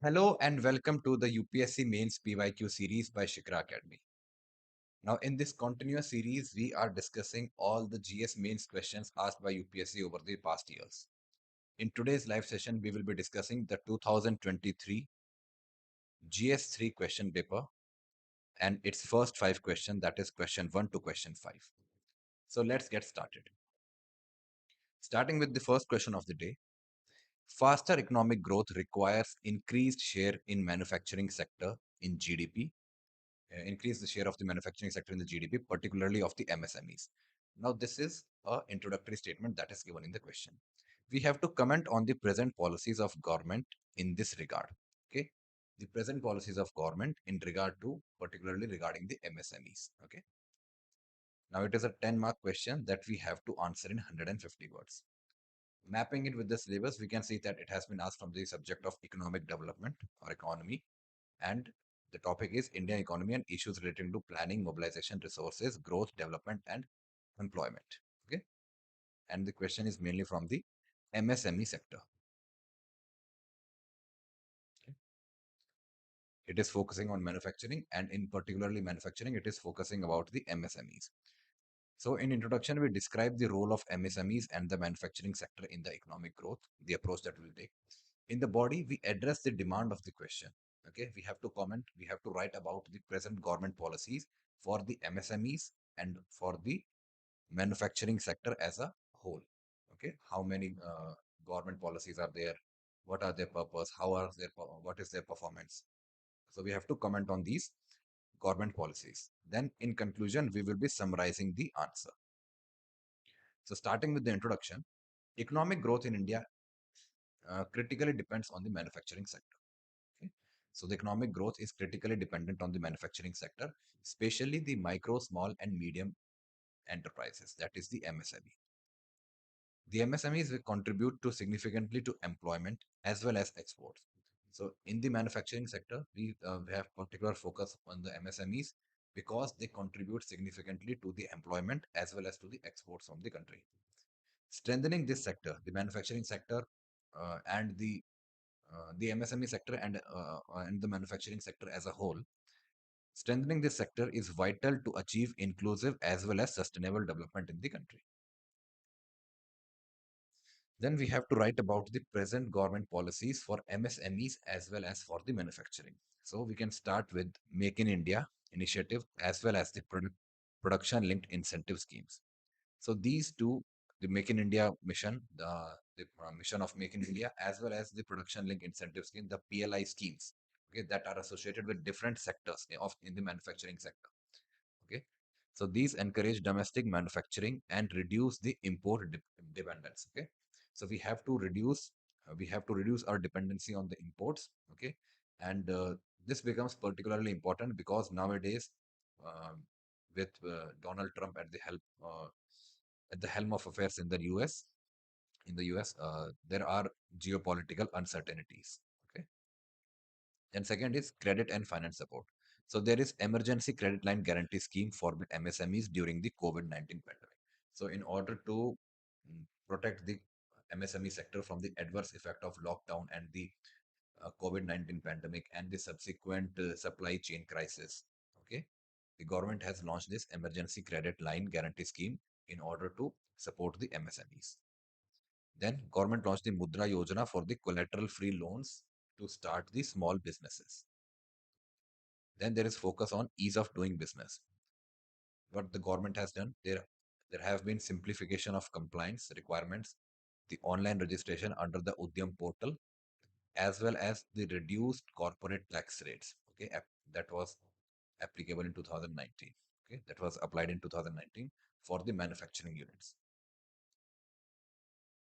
Hello and welcome to the UPSC Mains PYQ series by Shikara Academy. Now, in this continuous series, we are discussing all the GS Mains questions asked by UPSC over the past years. In today's live session, we will be discussing the 2023 GS3 question paper and its first 5 questions, that is question 1 to question 5. So let's get started. Starting with the first question of the day. Faster economic growth requires increased share in manufacturing sector in GDP. Increase the share of the manufacturing sector in the GDP, particularly of the MSMEs. Now, this is an introductory statement that is given in the question. We have to comment on the present policies of government in this regard. Okay, the present policies of government in regard to, particularly regarding the MSMEs. Okay. Now, it is a 10-mark question that we have to answer in 150 words. Mapping it with the syllabus, we can see that it has been asked from the subject of economic development or economy, and the topic is Indian economy and issues relating to planning, mobilization, resources, growth, development, and employment. Okay, and the question is mainly from the MSME sector. Okay. It is focusing on manufacturing, and in particularly manufacturing, it is focusing about the MSMEs. So in introduction, we describe the role of MSMEs and the manufacturing sector in the economic growth, the approach that we'll take. In the body, we address the demand of the question. Okay, we have to comment, we have to write about the present government policies for the MSMEs and for the manufacturing sector as a whole. Okay, how many government policies are there? What are their purpose? What is their performance? So we have to comment on these government policies. Then in conclusion, we will be summarizing the answer. So starting with the introduction, economic growth in India critically depends on the manufacturing sector. Okay? So the economic growth is critically dependent on the manufacturing sector, especially the micro, small, and medium enterprises, that is the MSME. The MSMEs will contribute to significantly to employment as well as exports. So in the manufacturing sector, we have particular focus on the MSMEs because they contribute significantly to the employment as well as to the exports from the country. Strengthening this sector, the manufacturing sector and the MSME sector and the manufacturing sector as a whole, strengthening this sector is vital to achieve inclusive as well as sustainable development in the country. Then we have to write about the present government policies for MSMEs as well as for the manufacturing. So we can start with Make in India initiative as well as the production linked incentive schemes. So these two, the Make in India mission, the mission of Make in India, as well as the production link incentive scheme, the PLI schemes, okay, that are associated with different sectors of in the manufacturing sector. Okay, so these encourage domestic manufacturing and reduce the import dependence. Okay, so we have to reduce our dependency on the imports. Okay, and this becomes particularly important because nowadays, um, with Donald Trump at the helm of affairs in the US, there are geopolitical uncertainties. Okay, and second is credit and finance support. So there is emergency credit line guarantee scheme for the MSMEs during the COVID-19 pandemic. So in order to protect the MSME sector from the adverse effect of lockdown and the COVID-19 pandemic and the subsequent supply chain crisis, okay, the government has launched this emergency credit line guarantee scheme in order to support the MSMEs. Then government launched the Mudra Yojana for the collateral-free loans to start the small businesses. Then there is focus on ease of doing business. What the government has done, there have been simplification of compliance requirements, the online registration under the Udyam portal, as well as the reduced corporate tax rates. Okay, that was applicable in 2019. Okay, that was applied in 2019 for the manufacturing units.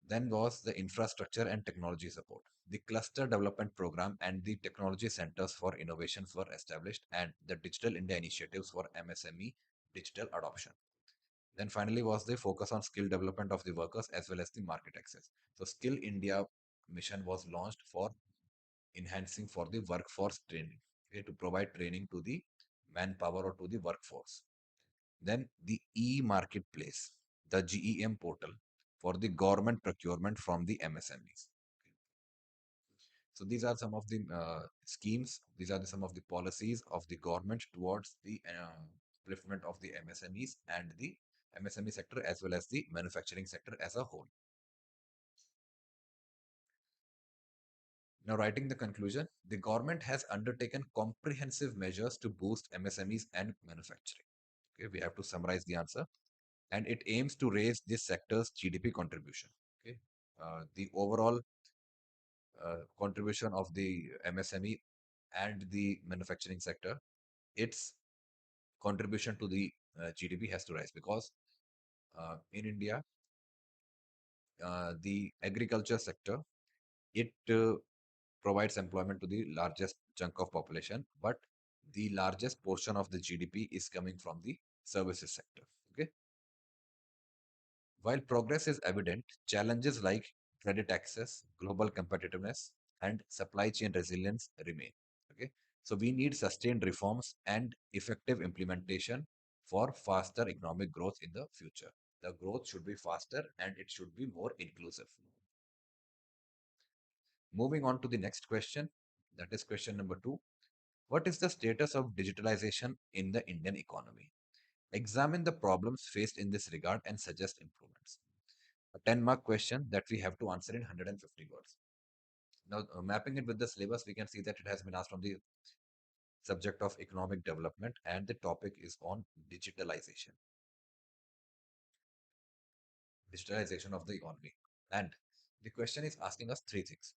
Then was the infrastructure and technology support. The cluster development program and the technology centers for innovations were established, and the digital India initiatives for MSME digital adoption. Then finally was the focus on skill development of the workers as well as the market access. So Skill India mission was launched for enhancing for the workforce training, okay, to provide training to the manpower or to the workforce. Then the e-marketplace, the GEM portal for the government procurement from the MSMEs. So these are some of the schemes. These are some of the policies of the government towards the upliftment of the MSMEs and the MSME sector as well as the manufacturing sector as a whole. Now, writing the conclusion, the government has undertaken comprehensive measures to boost MSMEs and manufacturing. Okay, we have to summarize the answer, and it aims to raise this sector's GDP contribution. Okay, the overall contribution of the MSME and the manufacturing sector, its contribution to the GDP has to rise because in India, the agriculture sector it provides employment to the largest chunk of population, but the largest portion of the GDP is coming from the services sector. Okay, while progress is evident, challenges like credit access, global competitiveness, and supply chain resilience remain. Okay, so we need sustained reforms and effective implementation for faster economic growth in the future. The growth should be faster and it should be more inclusive. Moving on to the next question, that is question number 2. What is the status of digitalization in the Indian economy? Examine the problems faced in this regard and suggest improvements. A 10-mark question that we have to answer in 150 words. Now, mapping it with the syllabus, we can see that it has been asked from the subject of economic development and the topic is on digitalization. Digitalization of the economy. And the question is asking us three things.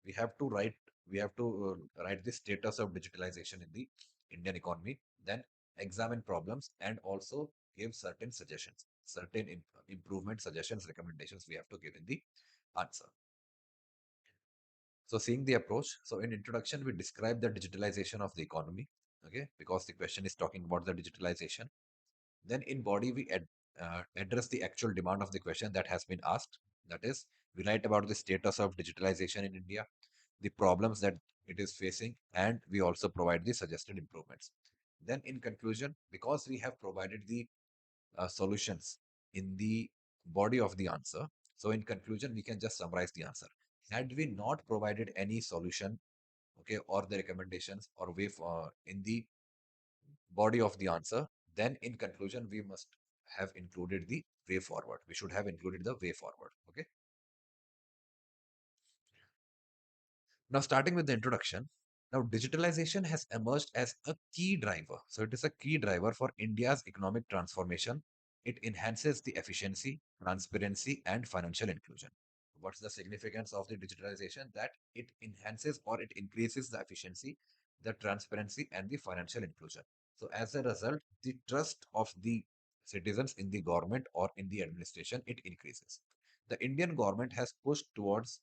We have to write, we have to write the status of digitalization in the Indian economy, then examine problems and also give certain suggestions, certain improvement suggestions, recommendations we have to give in the answer. So seeing the approach, so in introduction, we describe the digitalization of the economy, okay, because the question is talking about the digitalization. Then in body, we address the actual demand of the question that has been asked. That is, we write about the status of digitalization in India, the problems that it is facing, and we also provide the suggested improvements. Then in conclusion, because we have provided the solutions in the body of the answer, so in conclusion, we can just summarize the answer. Had we not provided any solution, okay, or the recommendations or way for in the body of the answer, then in conclusion, we must have included the way forward. We should have included the way forward. Okay. Now, starting with the introduction, now digitalization has emerged as a key driver. So, it is a key driver for India's economic transformation. It enhances the efficiency, transparency, and financial inclusion. What's the significance of the digitalization? That it enhances or it increases the efficiency, the transparency, and the financial inclusion. So, as a result, the trust of the citizens in the government or in the administration it increases. The Indian government has pushed towards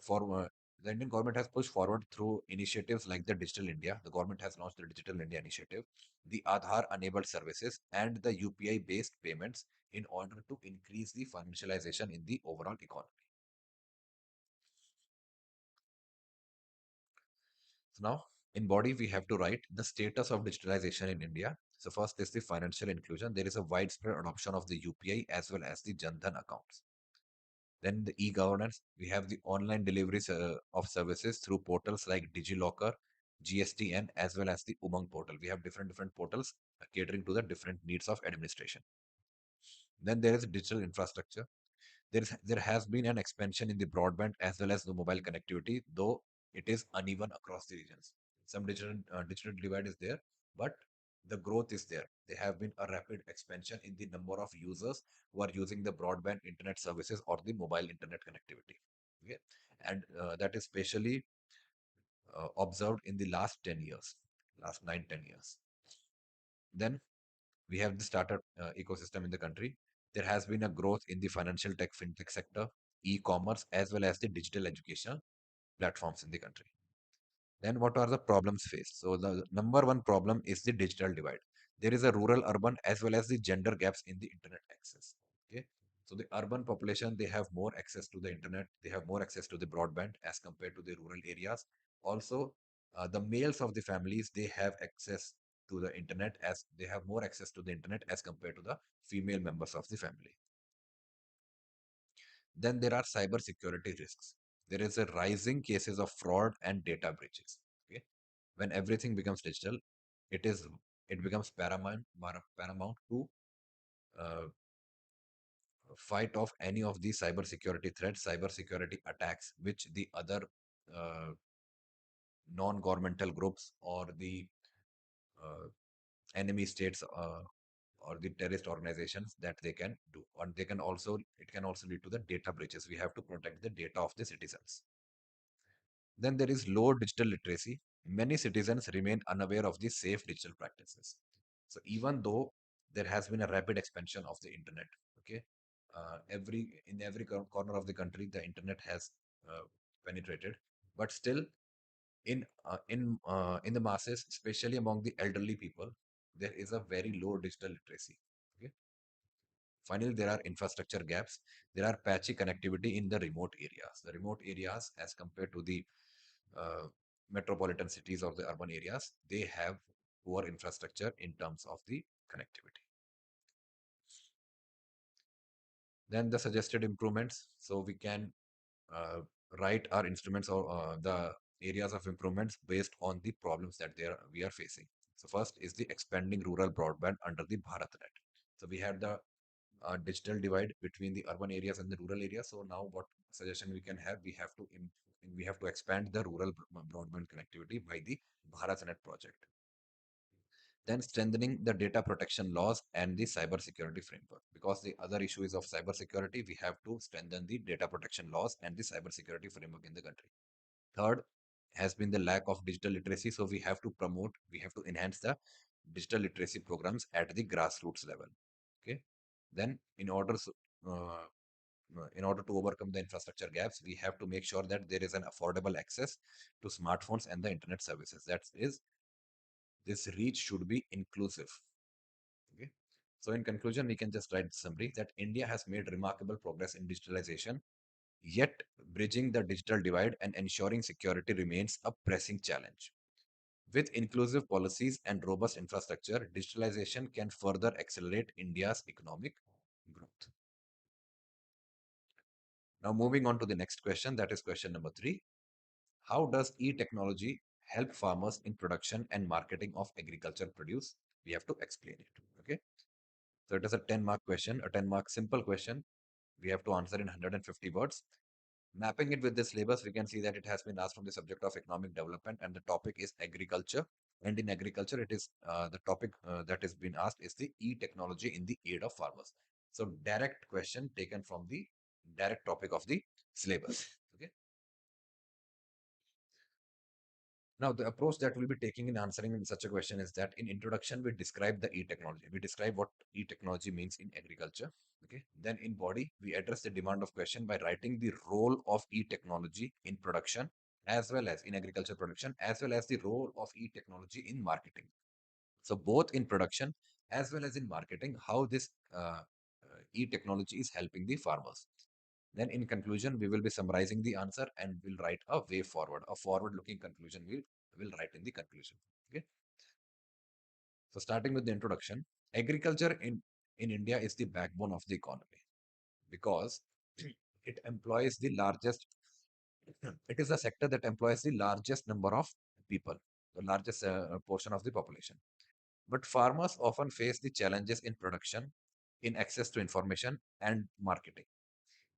for the Indian government has pushed forward through initiatives like the Digital India. The government has launched the Digital India initiative, the Aadhaar enabled services, and the UPI based payments in order to increase the financialization in the overall economy. So now, in body, we have to write the status of digitalization in India. So first is the financial inclusion. There is a widespread adoption of the UPI as well as the Jan Dhan accounts. Then the e-governance, we have the online deliveries of services through portals like DigiLocker, GSTN, as well as the Umang portal. We have different portals catering to the different needs of administration. Then there is digital infrastructure. There has been an expansion in the broadband as well as the mobile connectivity, though it is uneven across the regions. Some digital divide is there, but the growth is there. There have been a rapid expansion in the number of users who are using the broadband internet services or the mobile internet connectivity. Okay, and that is especially observed in the last 10 years, last 9, 10 years. Then we have the startup ecosystem in the country. There has been a growth in the financial tech, fintech sector, e-commerce, as well as the digital education platforms in the country. Then what are the problems faced? So the number one problem is the digital divide. There is a rural, urban, as well as the gender gaps in the internet access. Okay. So the urban population, they have more access to the internet. They have more access to the broadband as compared to the rural areas. Also, the males of the families, they have access to the internet as they have more access to the internet as compared to the female members of the family. Then there are cyber security risks. there is a rising cases of fraud and data breaches. Okay, when everything becomes digital, it is it becomes paramount to uh, fight off any of these cyber security threats, cyber security attacks, which the other uh, non-governmental groups or the uh, enemy states or the terrorist organizations that they can do. And they can also, it can also lead to the data breaches. We have to protect the data of the citizens. Then there is low digital literacy. Many citizens remain unaware of the safe digital practices. So even though there has been a rapid expansion of the internet, okay, every corner of the country, the internet has penetrated, but still in the masses, especially among the elderly people, there is a very low digital literacy. Okay. Finally, there are infrastructure gaps. There are patchy connectivity in the remote areas. The remote areas, as compared to the uh, metropolitan cities or the urban areas, they have poor infrastructure in terms of the connectivity. Then the suggested improvements. So we can uh, write our instruments or the areas of improvements based on the problems that we are facing. So first is the expanding rural broadband under the BharatNet. So we had the digital divide between the urban areas and the rural areas. So now what suggestion we can have? We have to expand the rural broadband connectivity by the BharatNet project. Then strengthening the data protection laws and the cyber security framework. Because the other issue is of cyber security, we have to strengthen the data protection laws and the cyber security framework in the country. Third has been the lack of digital literacy. So we have to enhance the digital literacy programs at the grassroots level. Okay. Then in order to overcome the infrastructure gaps, we have to make sure that there is an affordable access to smartphones and the internet services. That is, this reach should be inclusive. Okay. So in conclusion, we can just write summary that India has made remarkable progress in digitalization, yet bridging the digital divide and ensuring security remains a pressing challenge. With inclusive policies and robust infrastructure, digitalization can further accelerate India's economic growth. Now, moving on to the next question, that is question number 3. How does e-technology help farmers in production and marketing of agriculture produce? We have to explain it. Okay. So it is a 10-mark question, a 10-mark simple question. We have to answer in 150 words. Mapping it with the syllabus, we can see that it has been asked from the subject of economic development and the topic is agriculture. And in agriculture, it is the topic that is being asked is the e-technology in the aid of farmers. So direct question taken from the direct topic of the syllabus. Okay. Now, the approach that we'll be taking in answering in such a question is that in introduction, we describe the e-technology. We describe what e-technology means in agriculture. Okay. Then in body, we address the demand of question by writing the role of e-technology in production, as well as in agriculture production, as well as the role of e-technology in marketing. So both in production as well as in marketing, how this e-technology is helping the farmers. Then in conclusion, we will be summarizing the answer and we'll write a way forward, a forward-looking conclusion we will write in the conclusion. Okay. So starting with the introduction, agriculture in India is the backbone of the economy because it employs the largest, it is a sector that employs the largest number of people, the largest portion of the population. But farmers often face the challenges in production, in access to information and marketing.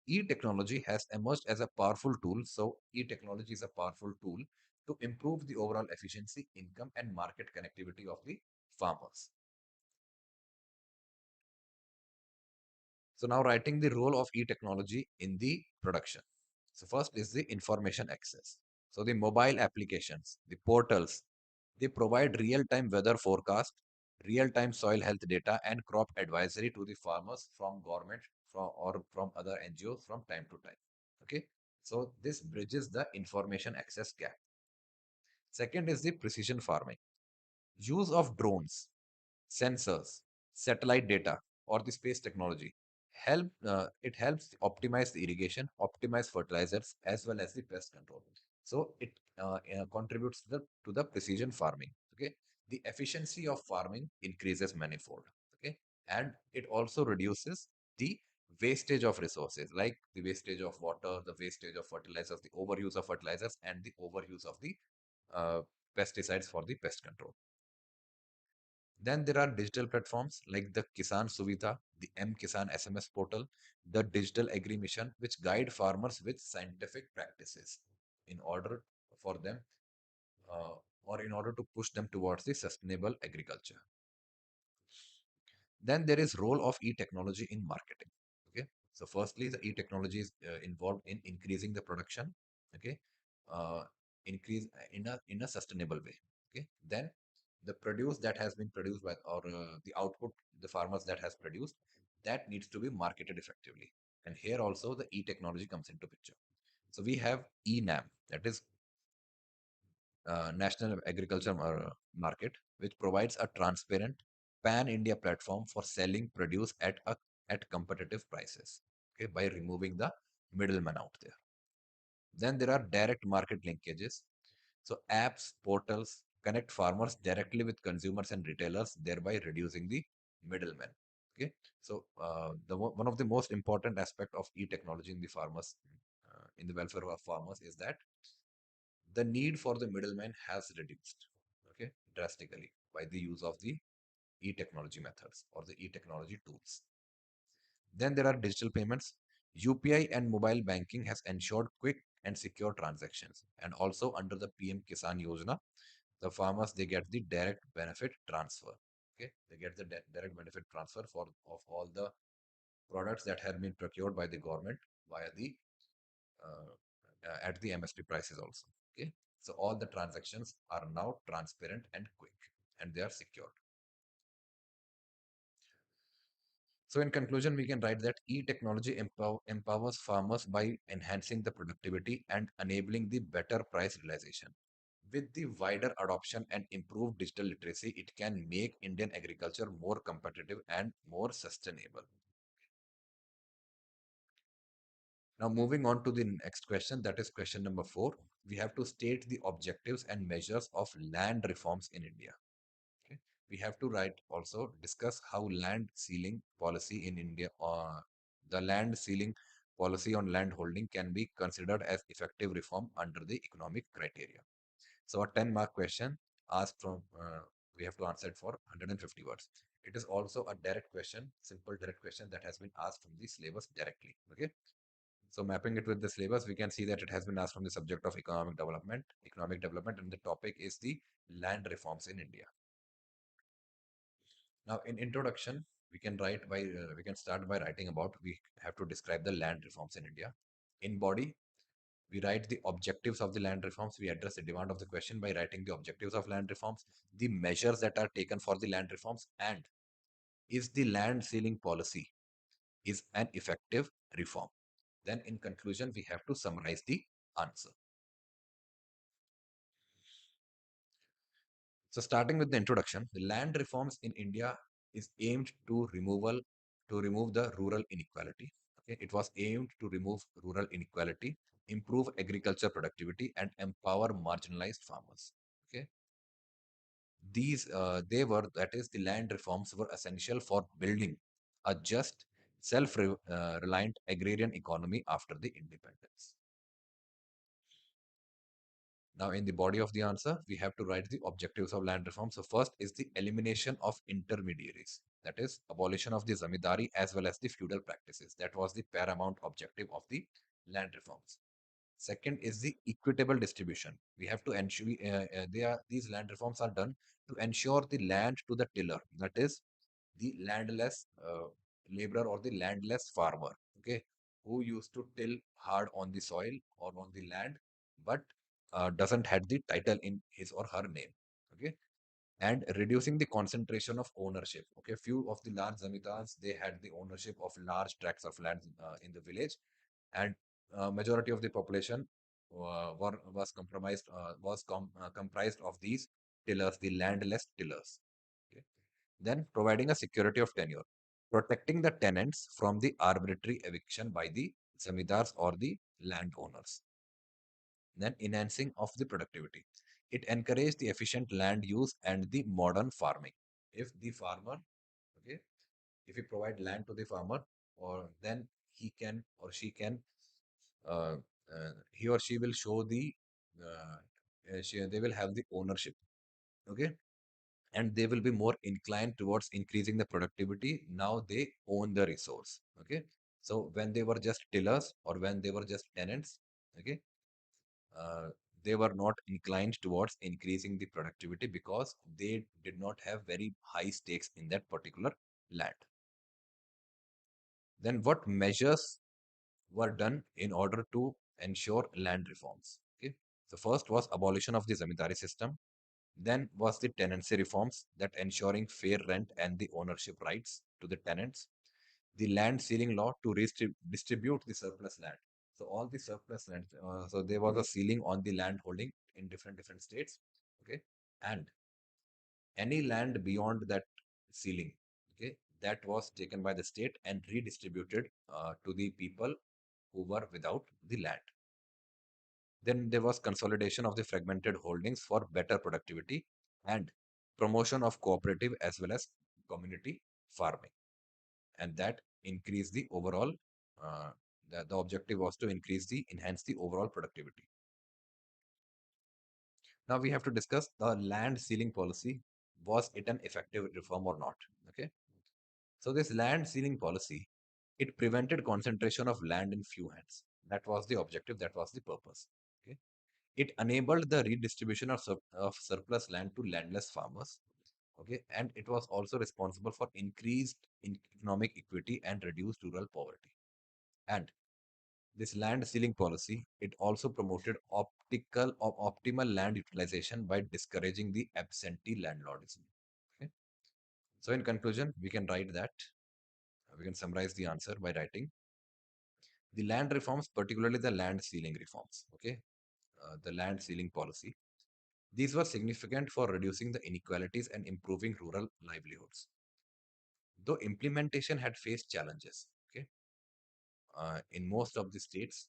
E-technology has emerged as a powerful tool. So e-technology is a powerful tool to improve the overall efficiency, income, and market connectivity of the farmers. So now writing the role of e-technology in the production. So first is the information access. So the mobile applications, the portals, they provide real-time weather forecast, real-time soil health data, and crop advisory to the farmers from government or from other NGOs from time to time. Okay. So this bridges the information access gap. Second is the precision farming. Use of drones, sensors, satellite data, or the space technology it helps optimize the irrigation, optimize fertilizers, as well as the pest control. So it contributes to the precision farming. Okay, the efficiency of farming increases manifold. Okay, and it also reduces the wastage of resources, like the wastage of water, the wastage of fertilizers, the overuse of fertilizers, and the overuse of the uh, pesticides for the pest control. Then there are digital platforms like the Kisan Suvidha, the M Kisan SMS portal, the Digital Agri Mission, which guide farmers with scientific practices in order for them uh, or in order to push them towards the sustainable agriculture. Then there is role of e-technology in marketing. Okay, so firstly, the e-technology is involved in increasing the production. Okay, uh, increase in a sustainable way. Okay, then the produce that has been produced by or the output the farmers that has produced, that needs to be marketed effectively. And here also the e-technology comes into picture. So we have ENAM, that is National Agriculture Market, which provides a transparent pan-India platform for selling produce at competitive prices. Okay, by removing the middleman out there. Then there are direct market linkages. So apps, portals connect farmers directly with consumers and retailers, thereby reducing the middlemen. Okay, so one of the most important aspect of e-technology in the farmers, in the welfare of farmers, is that the need for the middleman has reduced, okay, drastically by the use of the e-technology methods or the e-technology tools. Then there are digital payments. UPI and mobile banking has ensured quick and secure transactions. And also under the PM Kisan Yojana, the farmers they get the direct benefit transfer. Okay, they get the direct benefit transfer for of all the products that have been procured by the government via the at the MSP prices also. Okay, so all the transactions are now transparent and quick, and they are secured. So in conclusion, we can write that e-technology empowers farmers by enhancing the productivity and enabling the better price realization. With the wider adoption and improved digital literacy, it can make Indian agriculture more competitive and more sustainable. Now, moving on to the next question, that is question number 4. We have to state the objectives and measures of land reforms in India. Okay. We have to write also discuss how land sealing policy in India or the land sealing policy on land holding can be considered as effective reform under the economic criteria. So a 10 mark question asked from we have to answer it for 150 words. It is also a direct question, simple direct question that has been asked from the syllabus directly. Okay. So mapping it with the syllabus, we can see that it has been asked from the subject of economic development, and the topic is the land reforms in India. Now, in introduction, we can start by writing about we have to describe the land reforms in India. In body, we write the objectives of the land reforms. We address the demand of the question by writing the objectives of land reforms, the measures that are taken for the land reforms, and is the land sealing policy is an effective reform. Then, in conclusion, we have to summarize the answer. So starting with the introduction, the land reforms in India is aimed to remove the rural inequality. Okay, it was aimed to remove rural inequality, improve agriculture productivity, and empower marginalized farmers. Okay, these they were that is the land reforms were essential for building a just, self-reliant agrarian economy after the independence. Now, in the body of the answer, we have to write the objectives of land reform. So, first is the elimination of intermediaries, that is, abolition of the zamindari as well as the feudal practices. That was the paramount objective of the land reforms. Second is the equitable distribution. We have to ensure these land reforms are done to ensure the land to the tiller, that is, the landless laborer or the landless farmer, okay, who used to till hard on the soil or on the land, but doesn't had the title in his or her name, okay, and reducing the concentration of ownership. Okay, few of the large zamindars they had the ownership of large tracts of land in the village, and majority of the population comprised of these tillers, the landless tillers. Okay. Then providing a security of tenure, protecting the tenants from the arbitrary eviction by the zamindars or the landowners. Then enhancing of the productivity. It encouraged the efficient land use and the modern farming. If the farmer, okay, if we provide land to the farmer, or then he can or she can uh, he or she will show they will have the ownership. Okay, and they will be more inclined towards increasing the productivity. Now they own the resource. Okay, so when they were just tillers or when they were just tenants, okay, uh, they were not inclined towards increasing the productivity because they did not have very high stakes in that particular land. Then what measures were done in order to ensure land reforms? Okay, so first was abolition of the zamindari system. Then was the tenancy reforms, that ensuring fair rent and the ownership rights to the tenants. The land ceiling law to distribute the surplus land. So all the surplus land, so there was a ceiling on the land holding in different states. Okay, and any land beyond that ceiling, okay, that was taken by the state and redistributed to the people who were without the land. Then there was consolidation of the fragmented holdings for better productivity and promotion of cooperative as well as community farming. And that increased the overall, uh, the objective was to enhance the overall productivity. Now we have to discuss the land ceiling policy. Was it an effective reform or not? Okay. So this land ceiling policy, it prevented concentration of land in few hands. That was the objective. That was the purpose. Okay. It enabled the redistribution of surplus land to landless farmers. Okay, and it was also responsible for increased economic equity and reduced rural poverty. And this land ceiling policy, it also promoted optimal land utilization by discouraging the absentee landlordism. Okay, so in conclusion, we can write that we can summarize the answer by writing the land reforms, particularly the land ceiling reforms. Okay, the land ceiling policy. These were significant for reducing the inequalities and improving rural livelihoods. Though implementation had faced challenges, okay, in most of the states,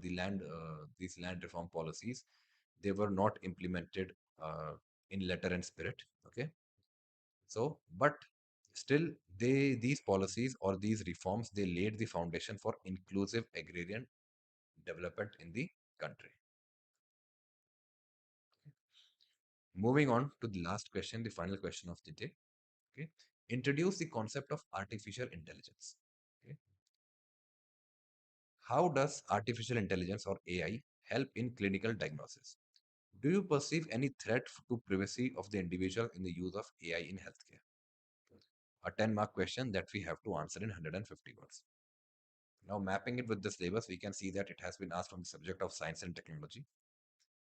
these land reform policies, they were not implemented in letter and spirit. Okay, so but still, these policies or these reforms, they laid the foundation for inclusive agrarian development in the country. Moving on to the last question, the final question of the day. Okay, introduce the concept of artificial intelligence. Okay, how does artificial intelligence or AI help in clinical diagnosis? Do you perceive any threat to privacy of the individual in the use of AI in healthcare? A 10-mark question that we have to answer in 150 words. Now, mapping it with the syllabus, we can see that it has been asked from the subject of science and technology,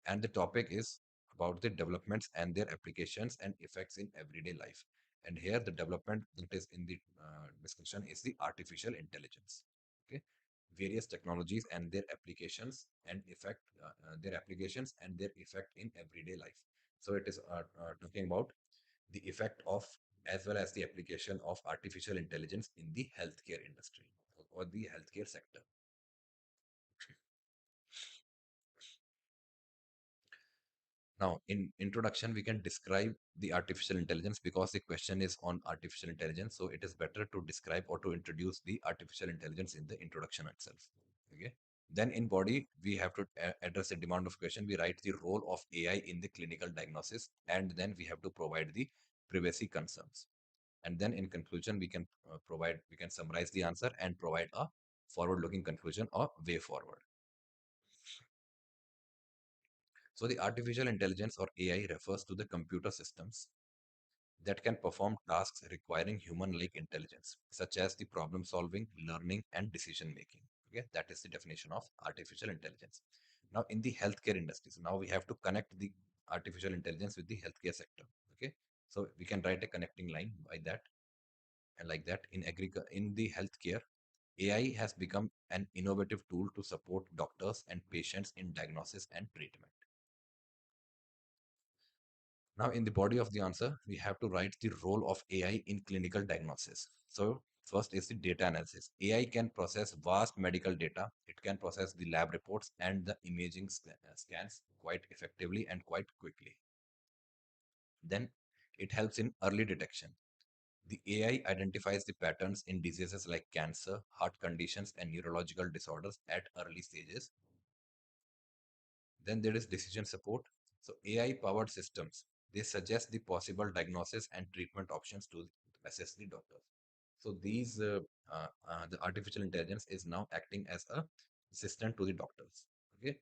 and the topic is about the developments and their applications and effects in everyday life. And here, the development that is in the discussion is the artificial intelligence. Okay, various technologies and their applications and effect, their applications and their effect in everyday life. So it is talking about the effect of as well as the application of artificial intelligence in the healthcare industry or the healthcare sector. Now, in introduction, we can describe the artificial intelligence because the question is on artificial intelligence. So it is better to describe or to introduce the artificial intelligence in the introduction itself. Okay. Then in body, we have to address the demand of question. We write the role of AI in the clinical diagnosis, and then we have to provide the privacy concerns. And then in conclusion, we can summarize the answer and provide a forward-looking conclusion or way forward. So the artificial intelligence or AI refers to the computer systems that can perform tasks requiring human-like intelligence, such as the problem solving, learning, and decision making. Okay, that is the definition of artificial intelligence. Now, in the healthcare industry, so now we have to connect the artificial intelligence with the healthcare sector. Okay, so we can write a connecting line by that and like that. In the healthcare, AI has become an innovative tool to support doctors and patients in diagnosis and treatment. Now, in the body of the answer, we have to write the role of AI in clinical diagnosis. So, first is the data analysis. AI can process vast medical data. It can process the lab reports and the imaging scans quite effectively and quite quickly. Then, it helps in early detection. The AI identifies the patterns in diseases like cancer, heart conditions, and neurological disorders at early stages. Then there is decision support. So AI-powered systems, they suggest the possible diagnosis and treatment options to assess the doctor. So the artificial intelligence is now acting as a assistant to the doctors. Okay,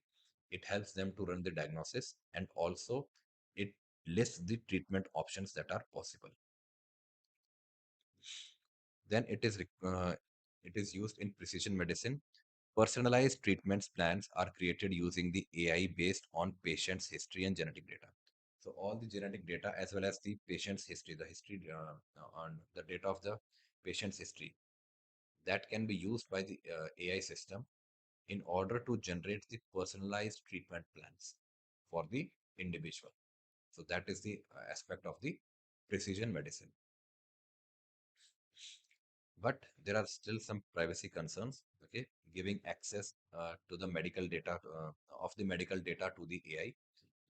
it helps them to run the diagnosis, and also it lists the treatment options that are possible. Then it is used in precision medicine. Personalized treatments plans are created using the AI based on patient's history and genetic data. So all the genetic data as well as the patient's history, the history on the data of the patient's history, that can be used by the AI system in order to generate the personalized treatment plans for the individual. So that is the aspect of the precision medicine. But there are still some privacy concerns. Okay, giving access to the medical data of the medical data to the AI.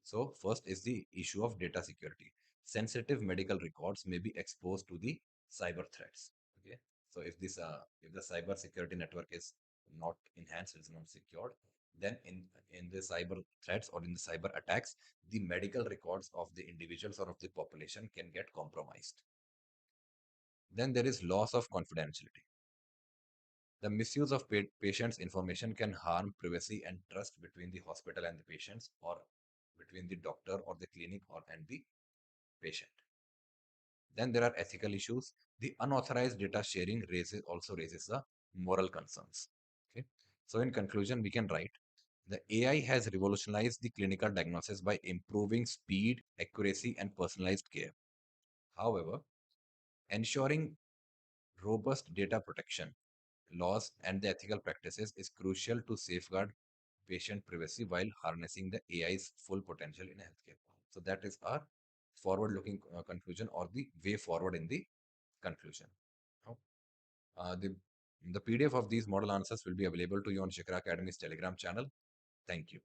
So first is the issue of data security. Sensitive medical records may be exposed to the cyber threats. Okay, so if the cyber security network is not enhanced, it's not secured, then in the cyber threats or in the cyber attacks, the medical records of the individuals or of the population can get compromised. Then there is loss of confidentiality. The misuse of patients' information can harm privacy and trust between the hospital and the patients, or between the doctor or the clinic or and the patient. Then there are ethical issues. The unauthorized data sharing also raises the moral concerns. Okay. So in conclusion, we can write the AI has revolutionized the clinical diagnosis by improving speed, accuracy, and personalized care. However, ensuring robust data protection laws and the ethical practices is crucial to safeguard patient privacy while harnessing the AI's full potential in healthcare. So that is our forward-looking conclusion, or the way forward in the conclusion. Now, uh, the the PDF of these model answers will be available to you on Shikara Academy's Telegram channel. Thank you.